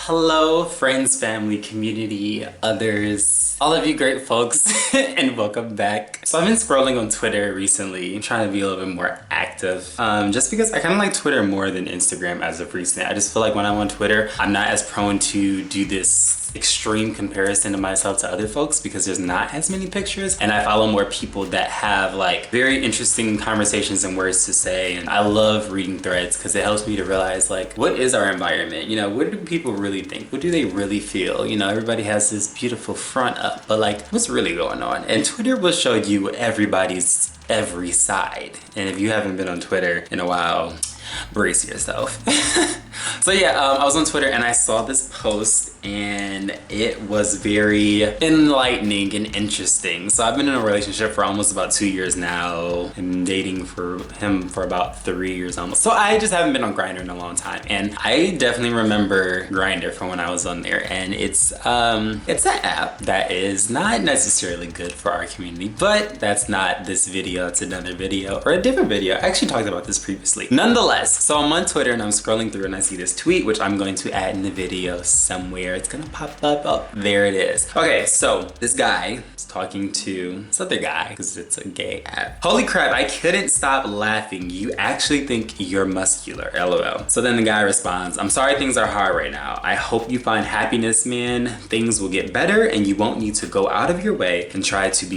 Hello, friends, family, community, others, all of you great folks, and welcome back. So I've been scrolling on Twitter recently, trying to be a little bit more active, just because I kind of like Twitter more than Instagram as of recent. I just feel like when I'm on Twitter, I'm not as prone to do this extreme comparison of myself to other folks because there's not as many pictures, and I follow more people that have like very interesting conversations and words to say. And I love reading threads because it helps me to realize like, what is our environment? You know, what do people really think? What do they really feel? You know, everybody has this beautiful front up, but like, what's really going on? And Twitter will show you everybody's every side. And if you haven't been on Twitter in a while, brace yourself. So yeah, I was on Twitter and I saw this post and it was very enlightening and interesting. So I've been in a relationship for almost about 2 years now. I'm dating for him for about 3 years almost. So I just haven't been on Grindr in a long time. And I definitely remember Grindr from when I was on there. And it's an app that is not necessarily good for our community, but that's not this video. It's another video or a different video. I actually talked about this previously. Nonetheless, so I'm on Twitter and I'm scrolling through and I see this tweet, which I'm going to add in the video somewhere. It's gonna pop up. Oh, there it is. Okay, so this guy is talking to this other guy because it's a gay app. Holy crap, I couldn't stop laughing. You actually think you're muscular, LOL. So then the guy responds, I'm sorry things are hard right now. I hope you find happiness, man. Things will get better and you won't need to go out of your way and try and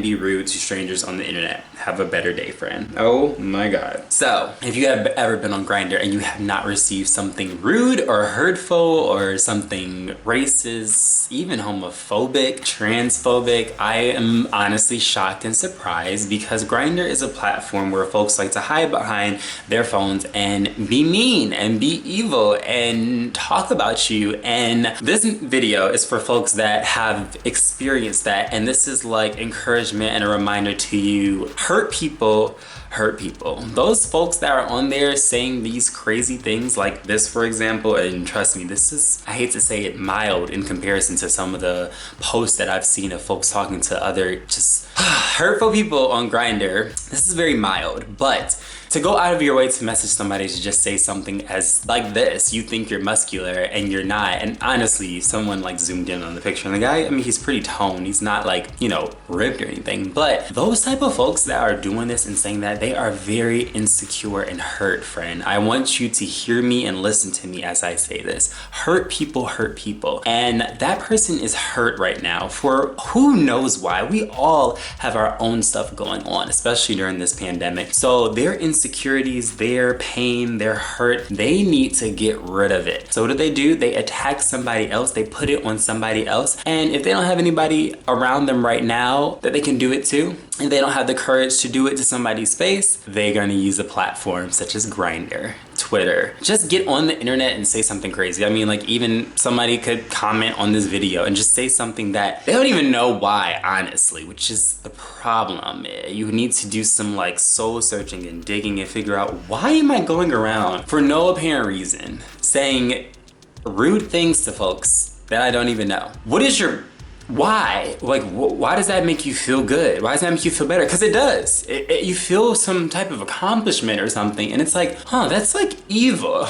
be rude to strangers on the internet. Have a better day, friend. Oh my God. So if you have ever been on Grindr and you have not received something rude or hurtful or something racist, even homophobic, transphobic, I am honestly shocked and surprised because Grindr is a platform where folks like to hide behind their phones and be mean and be evil and talk about you. And this video is for folks that have experienced that, and this is like encouragement and a reminder to you. Hurt people hurt people. Those folks that are on there saying these crazy things like this, for example, and trust me, this is, I hate to say it, mild in comparison to some of the posts that I've seen of folks talking to other just hurtful people on Grindr. This is very mild, but to go out of your way to message somebody to just say something as like this, you think you're muscular and you're not. And honestly, someone like zoomed in on the picture and the guy, I mean, he's pretty toned. He's not like, you know, ripped or anything. But those type of folks that are doing this and saying that, they are very insecure and hurt, friend. I want you to hear me and listen to me as I say this. Hurt people hurt people. And that person is hurt right now for who knows why. We all have our own stuff going on, especially during this pandemic. So their insecurities, their pain, their hurt, they need to get rid of it. So what do? They attack somebody else, they put it on somebody else. And if they don't have anybody around them right now that they can do it to, and they don't have the courage to do it to somebody's face, they're gonna use a platform such as Grindr, Twitter. Just get on the internet and say something crazy. I mean, like, even somebody could comment on this video and just say something that they don't even know why, honestly, which is the problem. You need to do some like soul searching and digging and figure out, why am I going around for no apparent reason saying rude things to folks that I don't even know? What is your why? Like, why does that make you feel good? Why does that make you feel better? Because it does. You feel some type of accomplishment or something, and it's like, huh, that's like evil.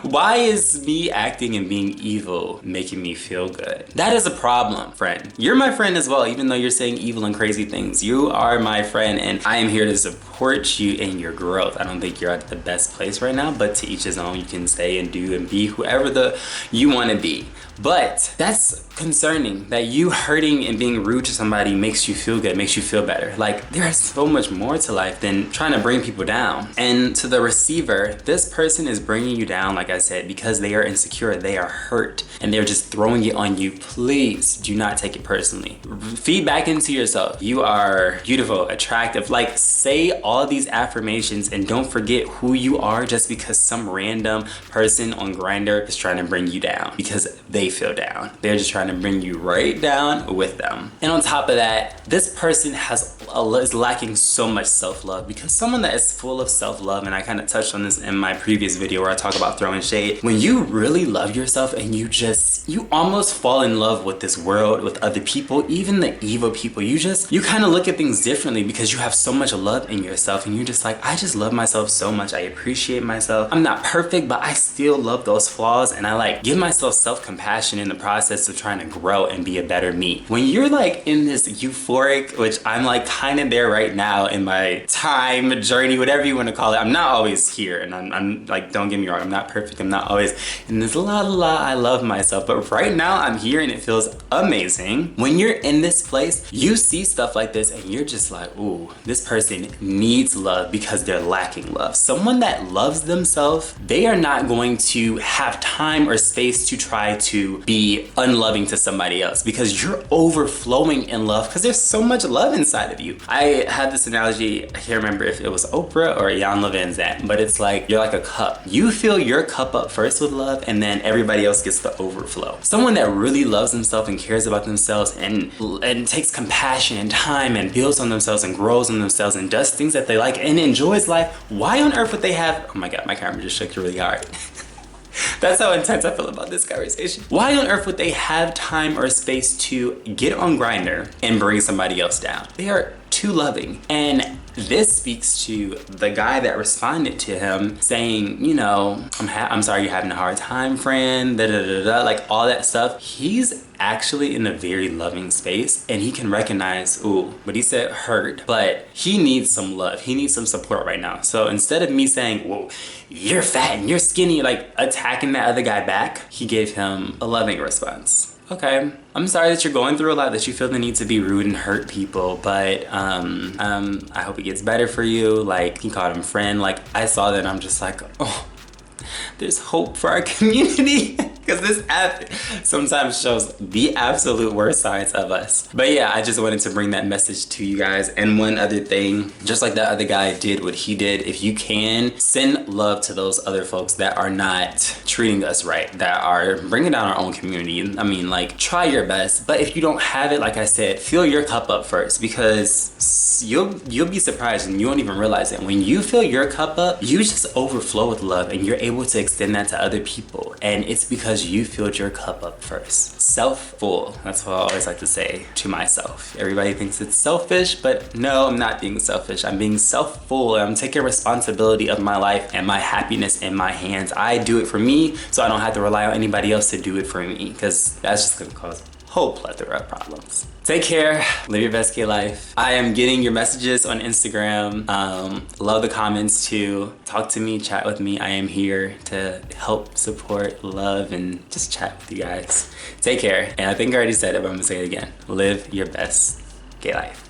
Why is me acting and being evil making me feel good? That is a problem, friend. You're my friend as well, even though you're saying evil and crazy things. You are my friend, and I am here to support you in your growth. I don't think you're at the best place right now, but to each his own. You can say and do and be whoever you want to be. But that's concerning, that you hurting and being rude to somebody makes you feel good, makes you feel better. Like, there is so much more to life than trying to bring people down. And to the receiver, this person is bringing you down, like I said, because they are insecure, they are hurt, and they're just throwing it on you. Please do not take it personally. Feed back into yourself. You are beautiful, attractive. Like, say all these affirmations and don't forget who you are just because some random person on Grindr is trying to bring you down because they feel down. They're just trying to bring you right down with them. And on top of that, this person is lacking so much self-love, because someone that is full of self-love, and I kind of touched on this in my previous video where I talk about throwing shade cliche. When you really love yourself and you almost fall in love with this world, with other people, even the evil people. You kind of look at things differently because you have so much love in yourself, and you're just like, I just love myself so much. I appreciate myself. I'm not perfect, but I still love those flaws, and I like give myself self-compassion in the process of trying to grow and be a better me. When you're like in this euphoric, which I'm like kind of there right now in my time journey, whatever you want to call it. I'm not always here, and I'm like, don't get me wrong, I'm not perfect. I'm not always in this I love myself, but right now I'm here and it feels amazing. When you're in this place, you see stuff like this and you're just like, ooh, this person needs love because they're lacking love. Someone that loves themselves, they are not going to have time or space to try to be unloving to somebody else because you're overflowing in love because there's so much love inside of you. I had this analogy, I can't remember if it was Oprah or Jan Levin's that, but it's like you're like a cup. You fill your cup up first with love, and then everybody else gets the overflow. Someone that really loves themselves and cares about themselves and takes compassion and time and builds on themselves and grows on themselves and does things that they like and enjoys life. Why on earth would they have, oh my god, my camera just shook really hard. That's how intense I feel about this conversation. Why on earth would they have time or space to get on Grindr and bring somebody else down? They are too loving. And this speaks to the guy that responded to him saying, you know, I'm sorry you're having a hard time, friend, like all that stuff. He's actually in a very loving space, and he can recognize, ooh, what he said hurt, but he needs some love. He needs some support right now. So instead of me saying, whoa, you're fat and you're skinny, like attacking that other guy back, he gave him a loving response. Okay, I'm sorry that you're going through a lot, that you feel the need to be rude and hurt people, but I hope it gets better for you. Like, he called him friend. Like, I saw that and I'm just like, oh, there's hope for our community. Because this app sometimes shows the absolute worst sides of us. But yeah, I just wanted to bring that message to you guys. And one other thing, just like that other guy did what he did, if you can, send love to those other folks that are not treating us right, that are bringing down our own community. I mean, like, try your best. But if you don't have it, like I said, fill your cup up first, because you'll be surprised and you won't even realize it. When you fill your cup up, you just overflow with love and you're able to extend that to other people. And it's because you filled your cup up first. Self-full. That's what I always like to say to myself. Everybody thinks it's selfish, but no, I'm not being selfish. I'm being self-full. I'm taking responsibility of my life and my happiness in my hands. I do it for me, so I don't have to rely on anybody else to do it for me, because that's just gonna cause a whole plethora of problems. Take care, live your best gay life. I am getting your messages on Instagram. Love the comments too. Talk to me, chat with me. I am here to help, support, love, and just chat with you guys. Take care. And I think I already said it, but I'm gonna say it again. Live your best gay life.